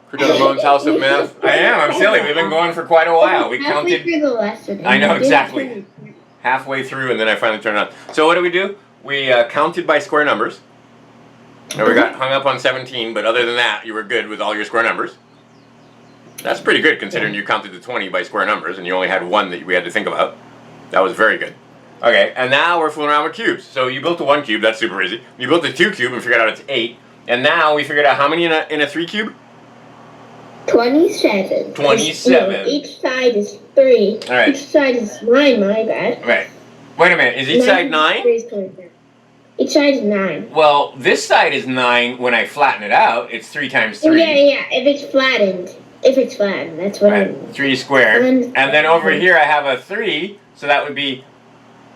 Crewton Ramone's House of Math. I am. I'm silly. We've been going for quite a while. We counted. Through the lesson. I know exactly. Halfway through, and then I finally turned it on. So what do? We counted by square numbers. And we got hung up on 17, but other than that, you were good with all your square numbers. That's pretty good considering you counted to 20 by square numbers, and you only had one that we had to think about. That was very good. Okay, and now we're fooling around with cubes. So you built a 1 cube, that's super easy. You built a 2 cube and figured out it's 8. And now we figured out how many in a 3 cube? 27. 27. Each side is 3. All right. Each side is 9, my bad. Right. Wait a minute, is each side 9? Each side is 9. Well, this side is 9 when I flatten it out. It's 3 times 3. Yeah, if it's flattened. If it's flattened, that's what I mean. 3 squared. And then over here I have a 3, so that would be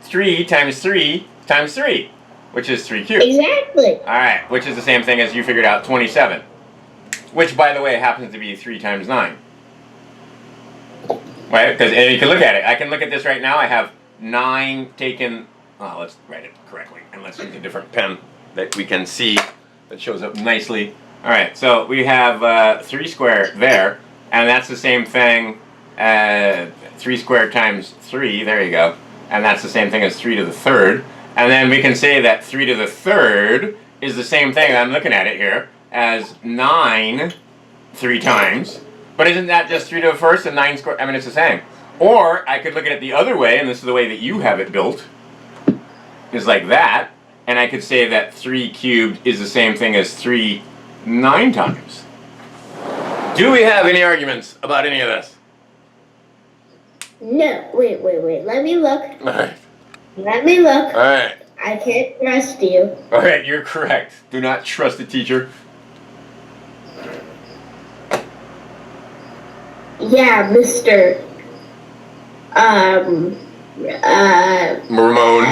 3 times 3 times 3, which is 3 cubed. Exactly. Alright, which is the same thing as you figured out 27. Which, by the way, happens to be 3 times 9. Right? Because you can look at it. I can look at this right now. I have 9 taken... Oh, let's write it correctly. And let's use a different pen that we can see that shows up nicely. Alright, so we have 3 squared there. And that's the same thing, 3 squared times 3. There you go. And that's the same thing as 3 to the third. And then we can say that 3 to the third is the same thing, I'm looking at it here, as 9 3 times. But isn't that just 3 to the first and 9 squared? I mean, it's the same. Or I could look at it the other way, and this is the way that you have it built, is like that. And I could say that 3 cubed is the same thing as 3 9 times. Do we have any arguments about any of this? No, wait. Let me look. Alright. Let me look. Alright. I can't trust you. Alright, you're correct. Do not trust the teacher. Yeah, Mr. Ramone. Ramone.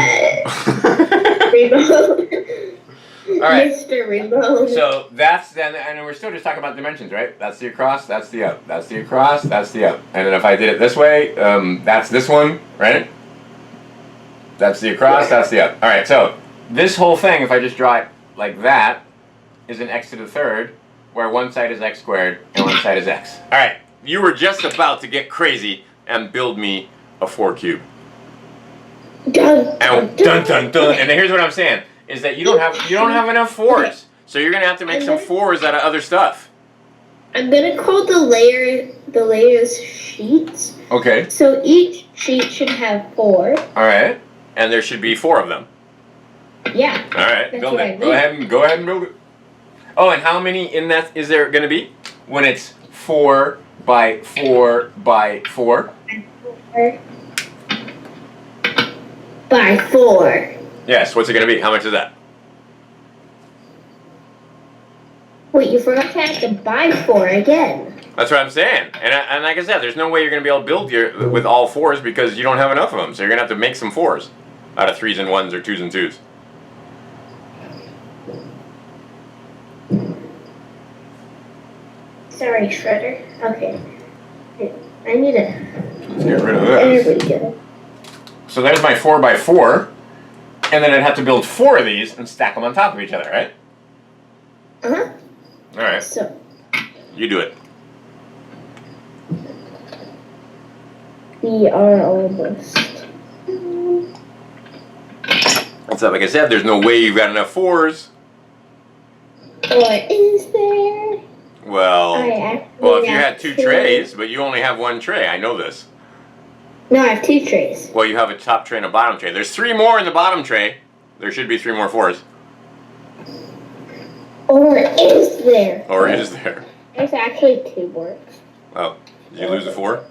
Alright. Mr. Ramone. So that's then, and we're still just talking about dimensions, right? That's the across, that's the up. That's the across, that's the up. And then if I did it this way, that's this one, right? That's the across, that's the up. Alright, so this whole thing, if I just draw it like that, is an x to the third, where one side is x squared and one side is x. Alright, you were just about to get crazy and build me a 4 cube. Dun, And dun dun dun. And here's what I'm saying, is that you don't have enough 4s. So you're gonna have to make some 4s out of other stuff. I'm gonna call the layers sheets. Okay. So each sheet should have 4. Alright. And there should be 4 of them. Yeah. Alright, That's build what it. I Go ahead and build it. Oh, and how many in that is there gonna be? When it's 4 by 4 by 4? 4 by 4. Yes, what's it gonna be? How much is that? Wait, you forgot to add the by 4 again. That's what I'm saying. And like I said, there's no way you're going to be able to build with all 4s because you don't have enough of them. So you're going to have to make some 4s out of 3s and 1s or 2s and 2s. Sorry, Shredder. Okay. I need to... Let's get rid of this. There we go. So there's my 4 by 4. And then I'd have to build 4 of these and stack them on top of each other, right? Uh-huh. Alright. So... You do it. We are almost... So like I said, there's no way you've got enough 4s. Or is there? Well, if you had 2 2 trays, but you only have 1 tray, I know this. No, I have 2 trays. Well, you have a top tray and a bottom tray. There's 3 more in the bottom tray. There should be 3 more 4s. Or is there? Or is there? There's actually 2 more. Oh, did you lose a 4?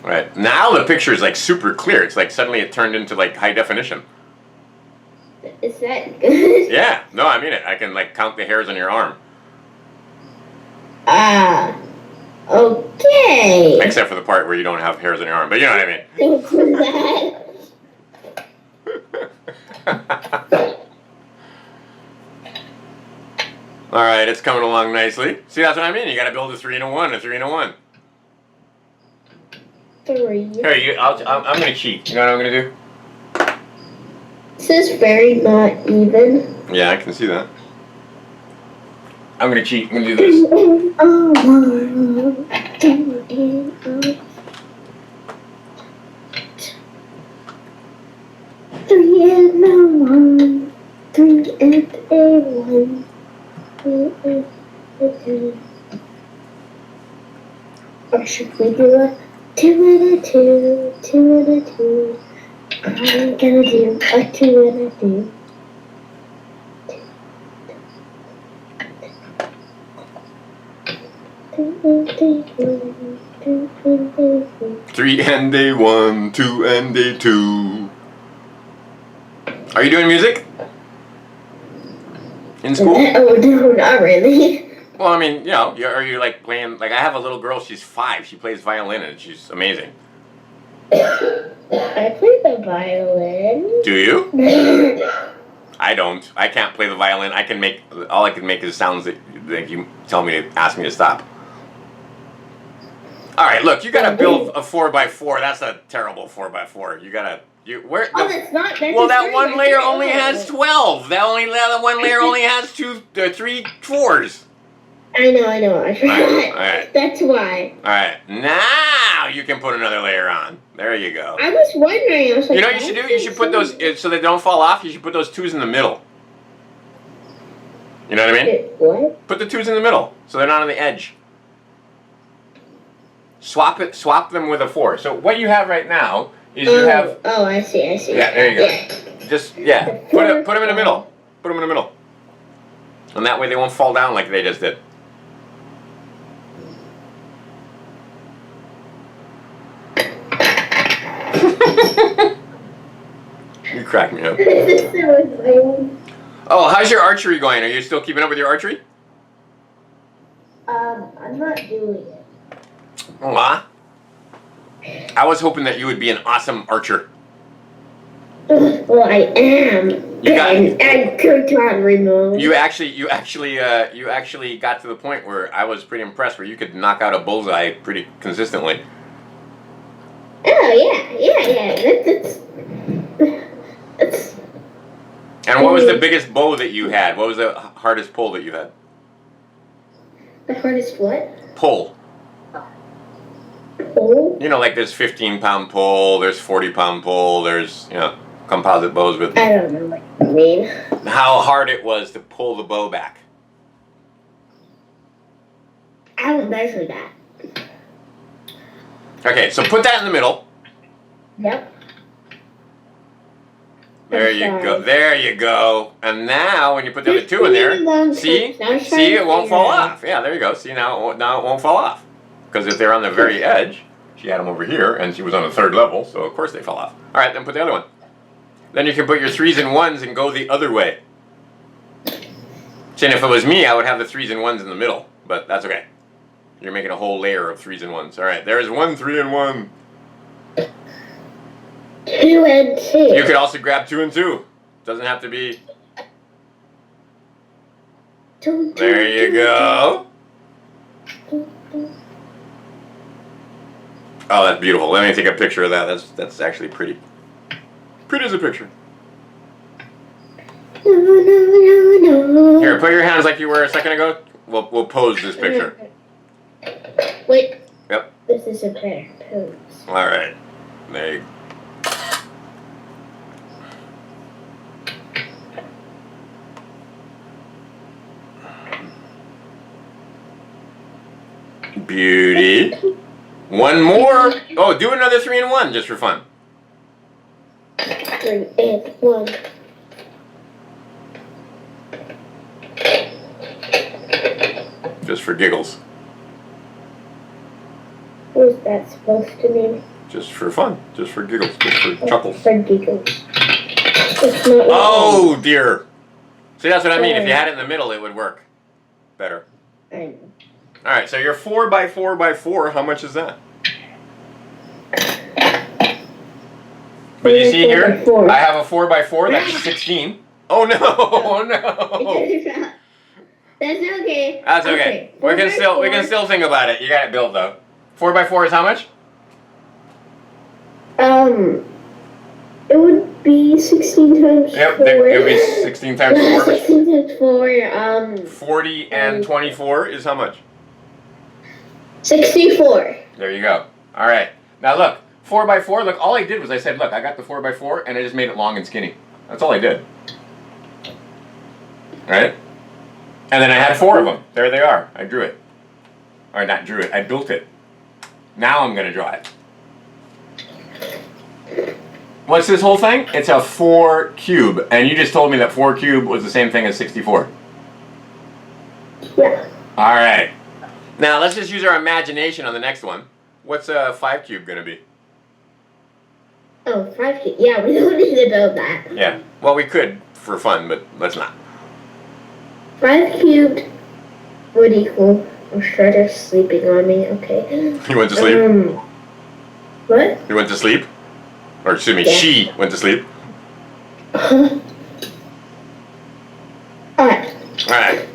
Alright, now the picture is like super clear. It's like suddenly it turned into like high definition. Is that good? Yeah, no, I mean it. I can like count the hairs on your arm. Okay. Except for the part where you don't have hairs on your arm, but you know what I mean. Thanks for that. Alright, it's coming along nicely. See, that's what I mean. You gotta build a 3 and a 1, a 3 and a 1. 3. Here, I'm gonna cheat. You know what I'm gonna do? This is very not even. Yeah, I can see that. I'm gonna cheat. I'm gonna do this. Three and a one, 3 and a 1, 3 and a 2. Or should we do a 2 and a 2, 2 and a 2? I'm gonna do a 2 and a 2. 3 and a 1, 2 and a 2. Are you doing music? In school? Oh, no, not really. Well, I mean, are you like playing? Like, I have a little girl. She's 5. She plays violin, and she's amazing. I play the violin. Do you? I don't. I can't play the violin. All I can make is sounds that you tell me to ask me to stop. All right, look, you gotta build a 4x4. That's a terrible 4x4. It's not. Well, that one layer only has 12. The other one layer only has 3 4s. I know. I forgot. All right. That's why. All right, now you can put another layer on. There you go. I was wondering. I was like, You know what you should do? You should put those, so they don't fall off, you should put those 2s in the middle. You know what I mean? What? Put the 2s in the middle, so they're not on the edge. Swap them with a 4. So what you have right now is you have... Oh, I see. Yeah, there you go. Yeah. Put them in the middle. Put them in the middle. And that way they won't fall down like they just did. You crack me up. This is so annoying. Oh, how's your archery going? Are you still keeping up with your archery? I'm not doing it. Aw. I was hoping that you would be an awesome archer. Well, I am. And Crewton Ramone. You actually got to the point where I was pretty impressed, where you could knock out a bullseye pretty consistently. Oh yeah. That's. And what was the biggest bow that you had? What was the hardest pull that you had? The hardest what? Pull. Pull? You know, like there's 15-pound pull, there's 40-pound pull, there's, composite bows with... I don't know what you mean. How hard it was to pull the bow back. I don't measure that. Okay, so put that in the middle. Yep. There you go. There you go. And now, when you put the other 2 in there, see, it won't fall off. Yeah, there you go. See, now it won't fall off. Because if they're on the very edge, she had them over here, and she was on the 3rd level, so of course they fell off. All right, then put the other one. Then you can put your 3s and 1s and go the other way. See, and if it was me, I would have the 3s and 1s in the middle, but that's okay. You're making a whole layer of 3s and 1s. All right, there's 1, 3, and 1. 2 and 2. You could also grab 2 and 2. Doesn't have to be. There you go. Oh, that's beautiful. Let me take a picture of that. That's actually pretty. Pretty as a picture. No. Here, put your hands like you were a second ago. We'll pose this picture. Wait. Yep. This is a better pose. All right. There you go. Beauty. One more. Oh, do another 3 and 1 just for fun. 3 and 1. Just for giggles. What is that supposed to mean? Just for fun. Just for giggles. Just for chuckles. For giggles. It's not Oh dear. See, that's what I mean. If you had it in the middle, it would work better. I know. All right. So your 4x4x4. How much is that? But you see here, I have a 4x4. That's 16. Oh no! Oh no! That's okay. That's okay. We can still think about it. You got it built though. 4x4 is how much? It would be 16 times 4. Yep, it would be 16 times 4. 16 times 4, 40 and 24 is how much? 64. There you go. All right. Now look, 4 by 4. Look, all I did was I said, look, I got the 4 by 4, and I just made it long and skinny. That's all I did. Right? And then I had 4 of them. There they are. I drew it. Or not drew it. I built it. Now I'm going to draw it. What's this whole thing? It's a 4 cube. And you just told me that 4 cube was the same thing as 64. Yeah. All right. Now let's just use our imagination on the next one. What's a 5 cube going to be? Oh, 5 cube. Yeah, we don't need to build that. Yeah. Well, we could for fun, but let's not. 5 cubed would equal. Oh, Shredder's sleeping on me. Okay. You went to sleep? What? You went to sleep? Or excuse me, Yeah. she went to sleep. Alright. Alright.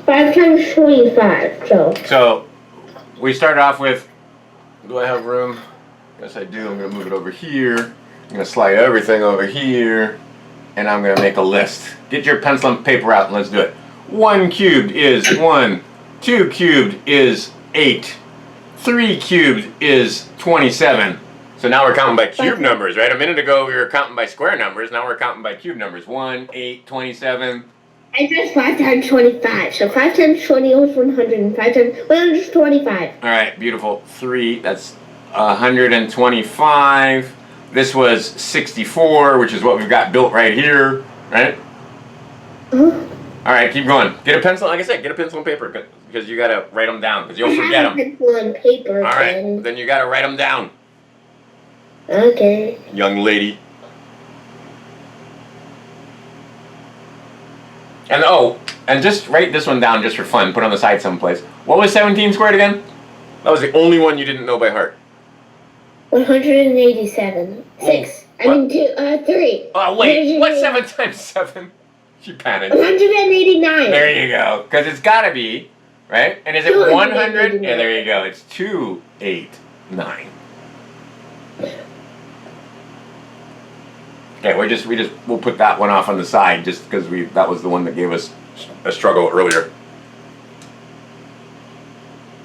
5 times 25, So, we start off with, do I have room? Yes, I do. I'm going to move it over here. I'm going to slide everything over here. And I'm going to make a list. Get your pencil and paper out and let's do it. 1 cubed is 1. 2 cubed is 8. 3 cubed is 27. So now we're counting by cube numbers, right? A minute ago we were counting by square numbers. Now we're counting by cube numbers. 1, 8, 27. I just 5 times 25. So 5 times 20 is 100. And 5 times 100 is 25. All right, beautiful. 3, that's 125. This was 64, which is what we've got built right here, right? Uh-huh. All right, keep going. Get a pencil. Like I said, get a pencil and paper because you got to write them down because you'll forget them. Pencil and paper. All right, then you got to write them down. Okay. Young lady. And and just write this one down just for fun. Put it on the side someplace. What was 17 squared again? That was the only one you didn't know by heart. 187. 6. I mean 3. Oh, wait. What's 7 times 7? She panicked. 189. There you go. Because it's got to be, right? And is it 100? Yeah, there you go. It's 289. Okay, we'll put that one off on the side just because that was the one that gave us a struggle earlier.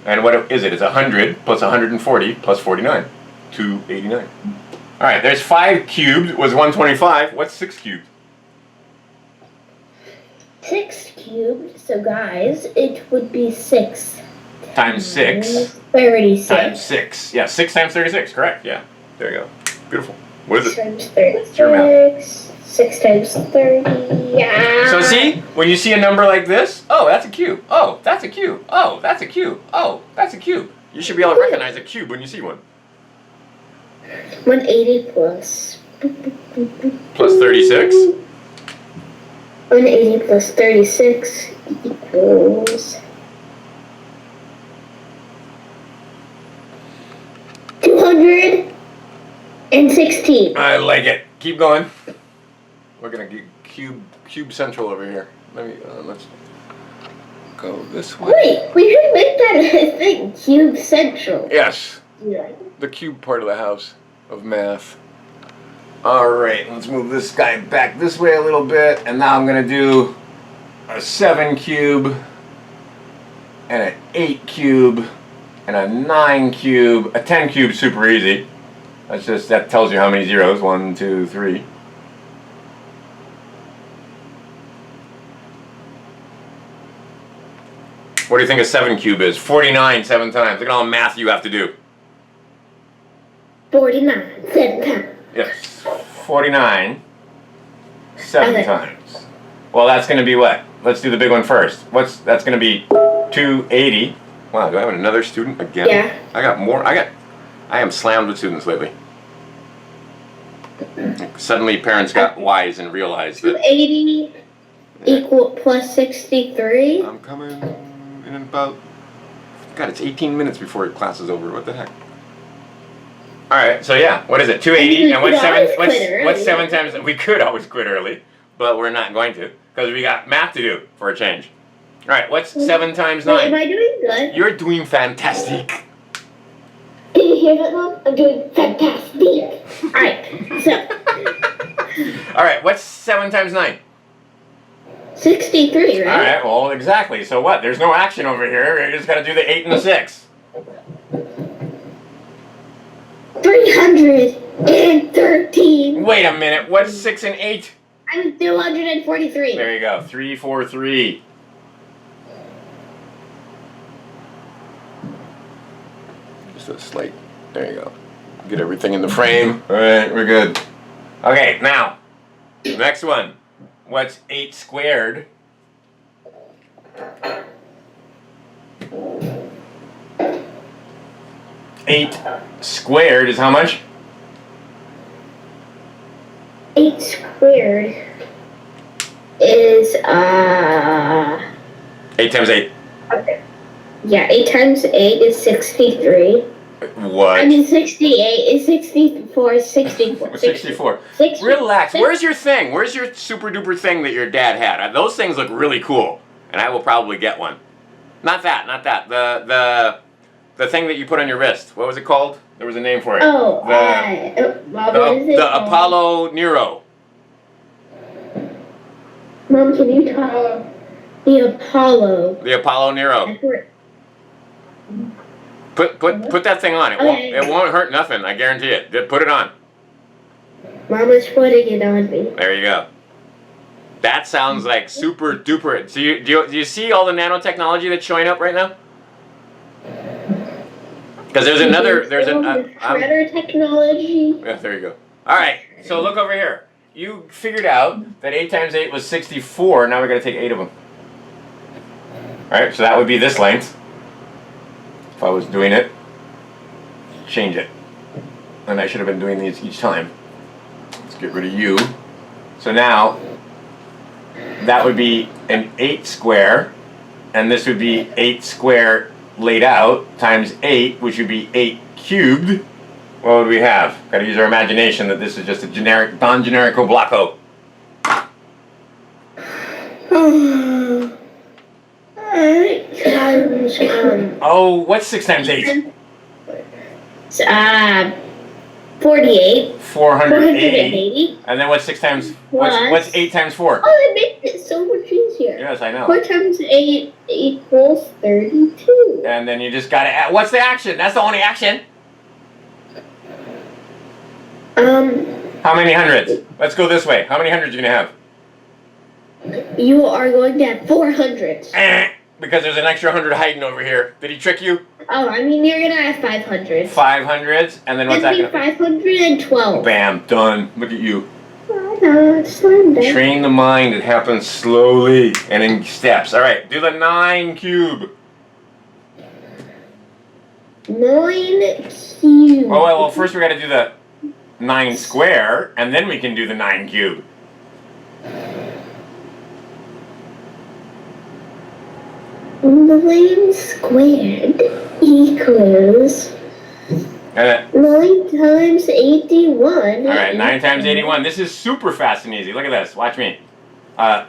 And what is it? It's 100 plus 140 plus 49. 289. All right, there's 5 cubed was 125. What's 6 cubed? 6 cubed, so guys, it would be 6 times 6. 36. Times 6. Yeah, 6 times 36, correct. Yeah, there you go. Beautiful. What is it? Times 36. Your math. 6 times 30. Yeah. So see, when you see a number like this, oh, that's a cube. Oh, that's a cube. Oh, that's a cube. Oh, that's a cube. You should be able to recognize a cube when you see one. 180 plus. Plus 36. 180 plus 36 equals 216. I like it. Keep going. We're gonna get cube central over here. Let's go this way. Wait, we should make that a thing. Cube central. Yes, Yeah. the cube part of the house of math. All right, let's move this guy back this way a little bit, and now I'm gonna do a 7 cube, and an 8 cube, and a 9 cube, a 10 cube. Super easy. That tells you how many zeros. 1, 2, 3. What do you think a 7 cube is? 49 7 times. Look at all the math you have to do. 49 7 times. Yes, 49 7 Okay. times. Well, that's going to be what? Let's do the big one first. That's going to be 280. Wow, do I have another student again? Yeah. I got more. I am slammed with students lately. Suddenly, parents got wise and realized that 280 equal plus 63. I'm coming in about. God, it's 18 minutes before class is over. What the heck? All right, so yeah, what is it? 280, and what's 7? What's 7 times? We could always quit early, but we're not going to because we got math to do for a change. All right, what's 7 times 9? Wait, am I doing good? You're doing fantastic. Can you hear that, Mom? I'm doing fantastic. Alright, so. All right, what's 7 times 9? 63, right? All right, well, exactly. So what? There's no action over here. You just got to do the 8 and the 6. 313. Wait a minute. What's 6 and 8? I'm 243. There you go. 3, 4, 3. Just a slight. There you go. Get everything in the frame. All right, we're good. Okay, now, next one. What's 8 squared? 8 squared is how much? 8 squared is 8 times 8. okay. Yeah, 8 times 8 is 63. What? I mean 68 is 64, 64. 64. Relax. Where's your thing? Where's your super duper thing that your dad had? Those things look really cool, and I will probably get one. Not that. The thing that you put on your wrist. What was it called? There was a name for it. Oh, what is it? The Apollo Nero. Mom, can you talk? The Apollo. The Apollo Nero. Put that thing on. It won't hurt nothing. I guarantee it. Put it on. Mama's putting it on me. There you go. That sounds like super duper. So do you see all the nanotechnology that's showing up right now? Because there's shredder technology. Yeah, there you go. All right. So look over here. You figured out that 8 times 8 was 64. Now we're gonna take 8 of them. All right. So that would be this length. If I was doing it, change it. And I should have been doing these each time. Let's get rid of you. So now, that would be an 8 square, and this would be 8 square laid out times 8, which would be 8 cubed. What would we have? Got to use our imagination that this is just a generic, non-generico blocko. Oh, what's 6 times 8? 48. 480. And then what's 6 times? What's 8 times 4? Oh, that makes it so much easier. Yes, I know. 4 times 8 equals 32. And then you just gotta add. What's the action? That's the only action. How many hundreds? Let's go this way. How many hundreds are you gonna have? You are going to have 400. Because there's an extra 100 hiding over here. Did he trick you? Oh, I mean, you're gonna have 500. 500s, and then what's that gonna be? 512. Bam, done. Look at you. Slow down. Train the mind. It happens slowly and in steps. All right, do the 9 cube. 9 cube. Oh, well, first we gotta do the 9 square, and then we can do the 9 cube. 9 squared equals 9 times 81. All right, 9 times 81. This is super fast and easy. Look at this. Watch me.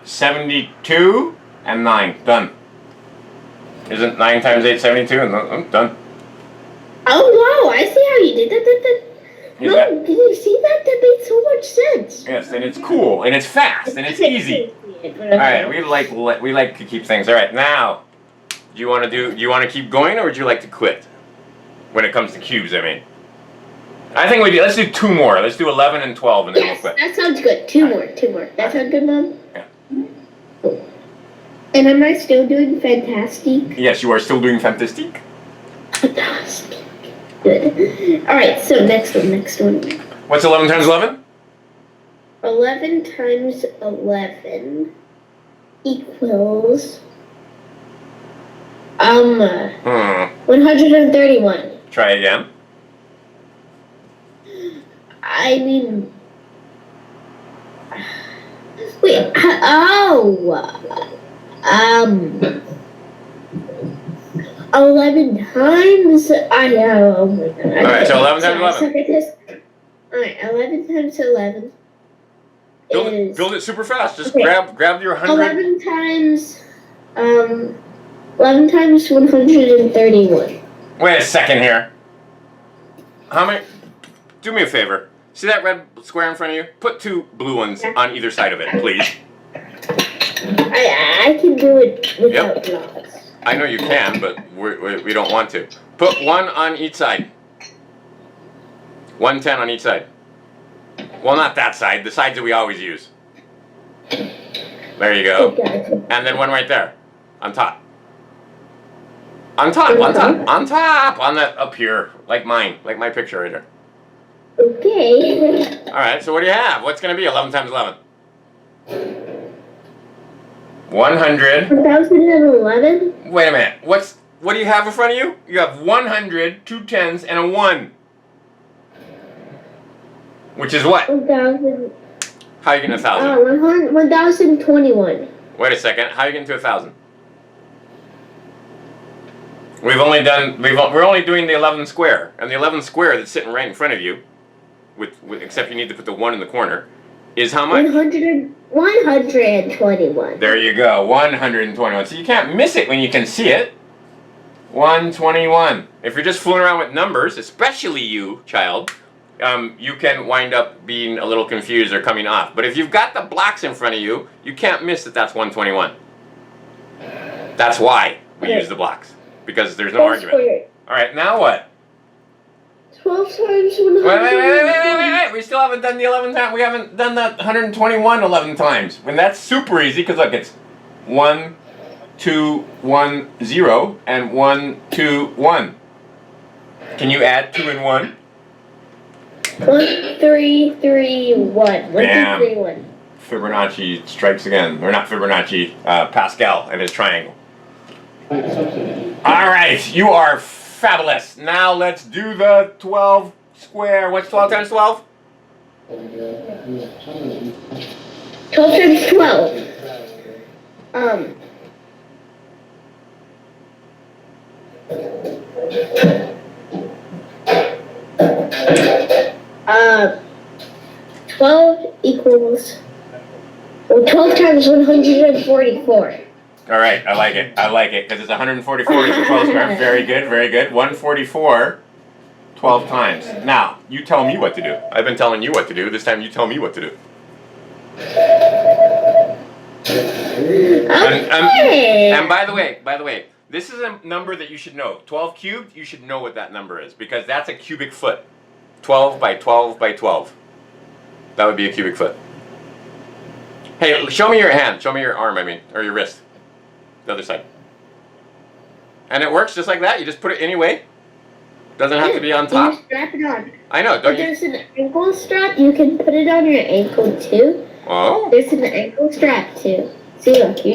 72 and 9. Done. Isn't 9 times 8 72? And done. Oh, wow. I see how you did that. No, did you see that? That made so much sense. Yes, and it's cool, and it's fast, and it's easy. All right, we like to keep things. All right, now, do you want to keep going, or would you like to quit? When it comes to cubes, I mean. I think let's do 2 more. Let's do 11 and 12, and then we'll quit. That sounds good. 2 more. That sounds good, Mom? Yeah. And am I still doing fantastic? Yes, you are still doing fantastic. Fantastic. Good. Alright, so next one. What's 11 times 11? 11 times 11 equals 131. Try again. I mean, wait, 11 times, oh my god. Alright, so 11 times 11. Alright, 11 times 11 Build it super fast. Just grab your 100. 11 times 131. Wait a second here. How many? Do me a favor. See that red square in front of you? Put 2 blue ones on either side of it, please. I can do it without blocks. I know you can, but we don't want to. Put 1 on each side. 110 on each side. Well, not that side. The sides that we always use. There you go. Okay. And then 1 right there. On top. On top, on top, on top. On that up here. Like mine. Like my picture right there. Okay. Alright, so what do you have? What's going to be 11 times 11? 100. 1011? Wait a minute. What do you have in front of you? You have 100, 2 tens, and a 1. Which is what? 1000. How are you getting 1,000? 1021. Wait a second. How are you getting to 1,000? We're only doing the 11 square, and the 11 square that's sitting right in front of you, with except you need to put the 1 in the corner, is how much? 121. There you go, 121. So you can't miss it when you can see it. 121. If you're just fooling around with numbers, especially you, child, you can wind up being a little confused or coming off. But if you've got the blocks in front of you, you can't miss that that's 121. That's why we use the blocks. Because there's no argument. Alright, now what? 12 times 100. Wait. We still haven't done the 11 times. We haven't done that 121 11 times. And that's super easy because look, it's 1, 2, 1, 0, and 1, 2, 1. Can you add 2 and 1? 1, 3, 3, 1. 1, 2, 3, 1. Fibonacci strikes again. Or not Fibonacci, Pascal and his triangle. Alright, you are fabulous. Now let's do the 12 square. What's 12 times 12? 12 times 12. 12 equals, well, 12 times 144. All right, I like it, because it's 144 is the 12 square. Very good, very good. 144, 12 times. Now, you tell me what to do. I've been telling you what to do. This time you tell me what to do. Okay. And by the way, this is a number that you should know. 12 cubed, you should know what that number is, because that's a cubic foot. 12 by 12 by 12. That would be a cubic foot. Hey, show me your hand. Show me your arm, I mean, or your wrist. The other side. And it works just like that? You just put it anyway? Doesn't have to be on top? You strap it on. I know, don't you? There's an ankle strap. You can put it on your ankle too. Oh? There's an ankle strap too. See, look, you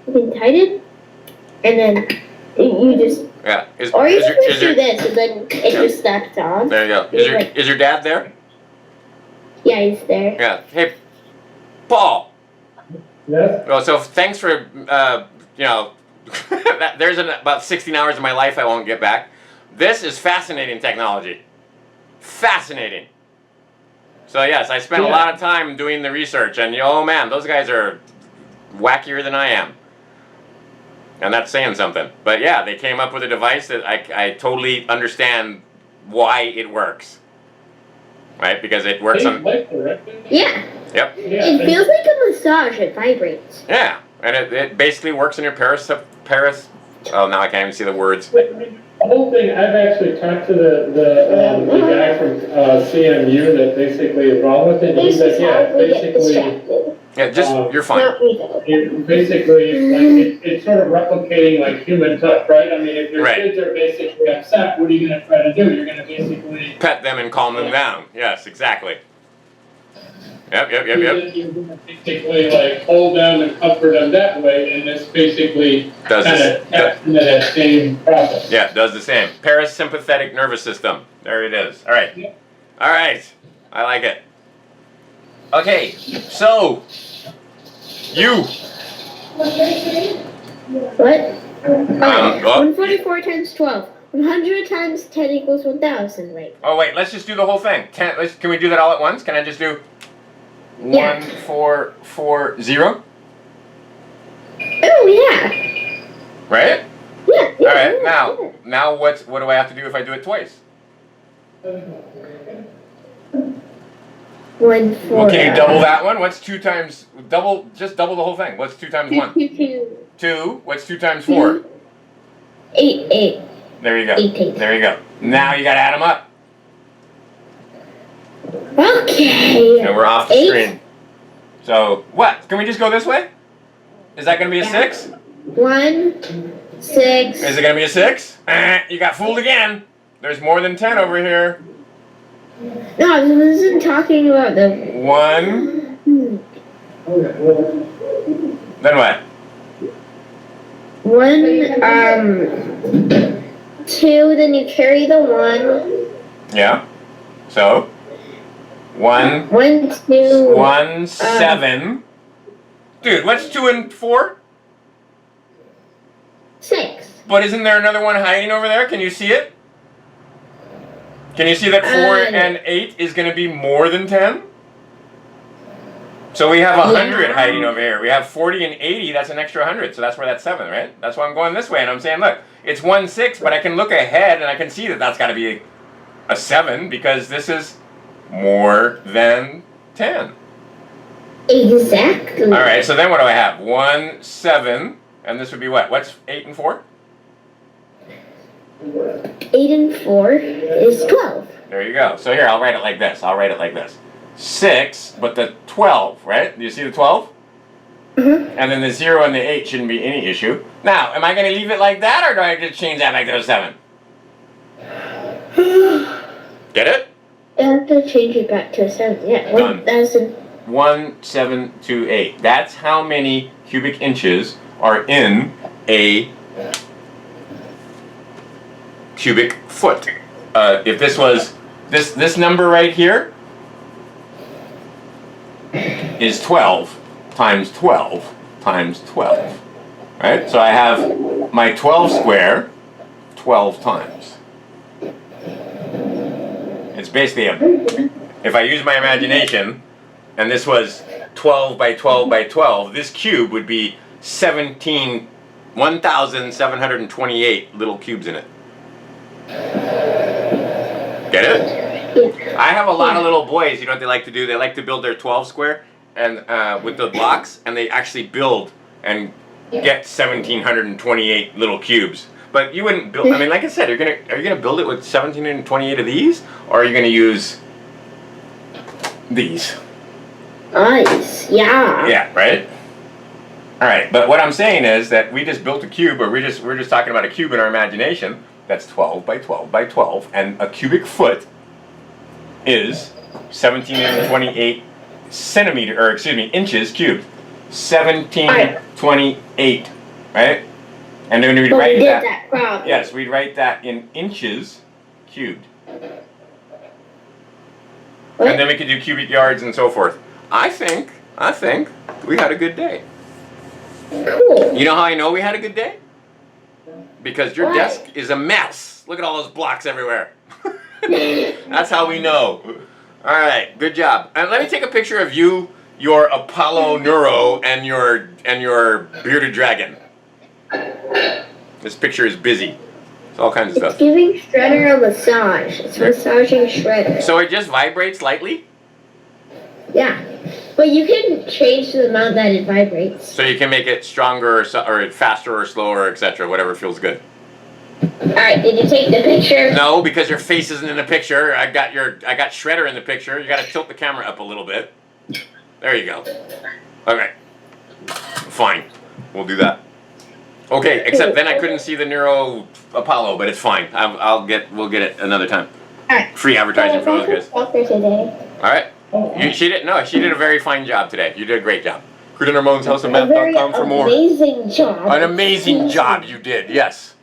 can tighten, and then you just... Yeah. Or you can just do this, and then it just snaps on. There you go. Is your dad there? Yeah, he's there. Yeah. Hey, Paul. Yes? Well, so thanks for, there's about 16 hours of my life I won't get back. This is fascinating technology. Fascinating. So yes, I spent a lot of time doing the research, and oh man, those guys are wackier than I am. And that's saying something. But yeah, they came up with a device that I totally understand why it works. Right? Because it works on... Yeah. Yep. It feels like a massage. It vibrates. Yeah. And it basically works in your oh, now I can't even see the words. The whole thing, I've actually talked to the guy from CMU that basically is wrong with it. He's like, yeah, basically... Yeah, just, you're fine. Basically, like, it's sort of replicating like human touch, right? I mean, if your kids are basically upset, what are you going to try to do? You're going to basically... Pet them and calm them down. Yes, exactly. Yep. You're going to basically like hold them and comfort them that way, and this basically kind of taps into that same process. Yeah, it does the same. Parasympathetic nervous system. There it is. All right. Yeah. All right. I like it. Okay, so you. What? 144 144 times 12. 100 times 10 equals 1,000, right? Oh wait, let's just do the whole thing. Can we do that all at once? Can I just do 1440? Oh yeah. Right? Yeah. All right. Now what do I have to do if I do it twice? 1, 4. Okay, double that one. What's 2 times double? Just double the whole thing. What's 2 times 1? 2. 2. What's 2 times 4? 8. There you go. 8. There you go. Now you got to add them up. Okay. And we're off the 8. screen. So what? Can we just go this way? Is that going to be a 6? 1, 6. Is it going to be a 6? You got fooled again. There's more than 10 over here. No, I wasn't talking about the 1. Then what? 1, 2. Then you carry the 1. Yeah. So 1, 1, 2. 1, 7. Dude, what's 2 and 4? 6. But isn't there another one hiding over there? Can you see it? Can you see that 4 and 8 is going to be more than 10? So we have 100 hiding over here. We have 40 and 80. That's an extra 100. So that's where that's 7, right? That's why I'm going this way. And I'm saying, look, it's 1, 6, but I can look ahead and I can see that that's got to be a 7 because this is more than 10. Exactly. All right, so then what do I have? 1, 7, and this would be what? What's 8 and 4? 8 and 4 is 12. There you go. So here, I'll write it like this. 6, but the 12, right? Do you see the 12? Mm-hmm. And then the 0 and the 8 shouldn't be any issue. Now, am I going to leave it like that, or do I just change that back to a 7? Get it? I have to change it back to a 7. Yeah, Done. 1,000. 1, 7, 2, 8. That's how many cubic inches are in a cubic foot. If this was this number right here is 12 times 12 times 12, right? So I have my 12 square 12 times. It's basically if I use my imagination and this was 12 by 12 by 12, this cube would be 1,728 little cubes in it. Get it? Yeah. I have a lot of little boys, you know what they like to do? They like to build their 12 square and with the blocks, and they actually build and get 1,728 little cubes. But you wouldn't build, I mean, like I said, are you gonna build it with 1,728 of these, or are you gonna use these? Nice. Yeah. Yeah, right? Alright, but what I'm saying is that we just built a cube, or we're just talking about a cube in our imagination. That's 12 by 12 by 12, and a cubic foot is 1,728 inches cubed. 1,728, right? And then we'd write that. Yes, we'd write that in inches cubed. What? And then we could do cubic yards and so forth. I think we had a good day. Cool. You know how I know we had a good day? Because your Why? desk is a mess. Look at all those blocks everywhere. That's how we know. All right, good job. And let me take a picture of you, your Apollo Neuro, and your bearded dragon. This picture is busy. It's all kinds of It's stuff. giving Shredder a massage. It's massaging Shredder. So it just vibrates lightly? Yeah. But you can change the amount that it vibrates. So you can make it stronger or faster or slower, etc., whatever feels good. Alright, did you take the picture? No, because your face isn't in the picture. I got Shredder in the picture. You got to tilt the camera up a little bit. There you go. Okay. Fine. We'll do that. Okay, except then I couldn't see the Neuro Apollo, but it's fine. We'll get it another time. Alright. Free advertising for those guys. Soccer today. All right. She did a very fine job today. You did a great job. Crewton Ramone's A very houseofmath.com for more. amazing job. An amazing job you did. Yes.